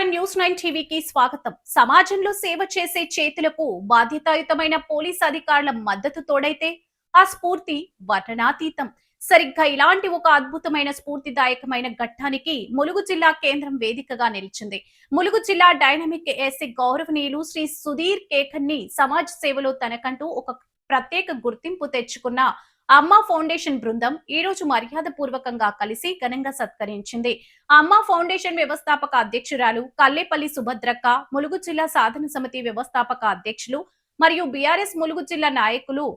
నమస్కారం. న్యూస్ 9 టీవీకి స్వాగతం. సమాజంలో సేవ చేసే చేతులకు బాధ్యతాయుతమైన పోలీస్ అధికారుల మద్దతు తోడైతే ఆ స్ఫూర్తి వర్ణనాతీతం. సరిగ్గా ఇలాంటి ఒక అద్భుతమైన స్ఫూర్తిదాయకమైన ఘట్టానికి ములుగు జిల్లా కేంద్రం వేదికగా నిలిచింది. ములుగు జిల్లా డైనమిక్ ఎస్సీ గౌరవనీయులు శ్రీ సుధీర్ కేకన్ని సమాజ సేవలో తనకంటూ ఒక ప్రత్యేక గుర్తింపు తెచ్చుకున్న అమ్మ ఫౌండేషన్ బృందం ఈ రోజు మర్యాద పూర్వకంగా కలిసి ఘనంగా సత్కరించింది. అమ్మ ఫౌండేషన్ వ్యవస్థాపక అధ్యక్షురాలు కల్లేపల్లి సుభద్రక్క, ములుగు జిల్లా సాధన సమితి వ్యవస్థాపక అధ్యక్షులు మరియు బీఆర్ఎస్ ములుగు జిల్లా నాయకులు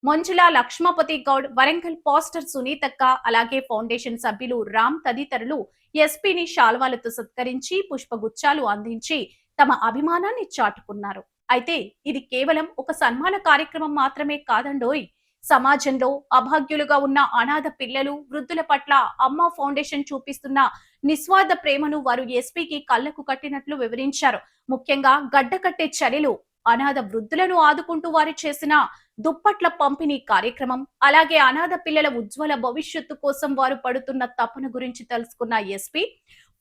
మంజుల లక్ష్మపతి గౌడ్, వరంగల్ పోస్టర్ సునీతక్క, అలాగే ఫౌండేషన్ సభ్యులు రామ్ తదితరులు ఎస్పీని శాల్వాలతో సత్కరించి పుష్పగుచ్చాలు అందించి తమ అభిమానాన్ని చాటుకున్నారు. అయితే ఇది కేవలం ఒక సన్మాన కార్యక్రమం మాత్రమే కాదండోయ్. సమాజంలో అభాగ్యులుగా ఉన్న అనాథ పిల్లలు, వృద్ధుల పట్ల అమ్మ ఫౌండేషన్ చూపిస్తున్న నిస్వార్థ ప్రేమను వారు ఎస్పీకి కళ్లకు కట్టినట్లు వివరించారు. ముఖ్యంగా గడ్డకట్టే చర్యలు, అనాథ వృద్ధులను ఆదుకుంటూ వారు చేసిన దుప్పట్ల పంపిణీ కార్యక్రమం, అలాగే అనాథ పిల్లల ఉజ్వల భవిష్యత్తు కోసం వారు పడుతున్న తపన గురించి తెలుసుకున్న ఎస్పీ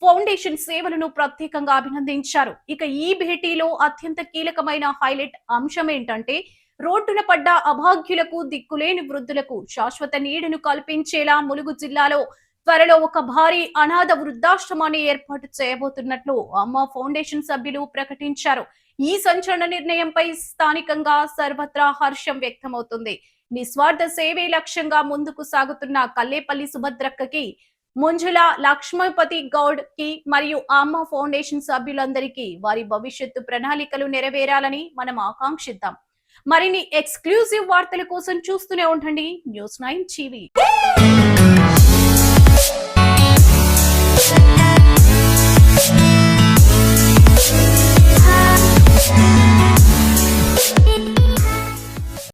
ఫౌండేషన్ సేవలను ప్రత్యేకంగా అభినందించారు. ఇక ఈ భేటీలో అత్యంత కీలకమైన హైలైట్ అంశం ఏంటంటే, రోడ్డున పడ్డ అభాగ్యులకు, దిక్కులేని వృద్ధులకు శాశ్వత నీడను కల్పించేలా ములుగు జిల్లాలో త్వరలో ఒక భారీ అనాథ వృద్ధాశ్రమాన్ని ఏర్పాటు చేయబోతున్నట్లు అమ్మ ఫౌండేషన్ సభ్యులు ప్రకటించారు. ఈ సంచలన నిర్ణయంపై స్థానికంగా సర్వత్రా హర్షం వ్యక్తమవుతుంది. నిస్వార్థ సేవే లక్ష్యంగా ముందుకు సాగుతున్న కల్లేపల్లి సుభద్రక్కకి, ముంజుల లక్ష్మీపతి గౌడ్ కి మరియు అమ్మ ఫౌండేషన్ సభ్యులందరికీ వారి భవిష్యత్తు ప్రణాళికలు నెరవేరాలని మనం ఆకాంక్షిద్దాం. మరిన్ని ఎక్స్క్లూజివ్ వార్తల కోసం చూస్తూనే ఉండండి న్యూస్ 9 టీవీ.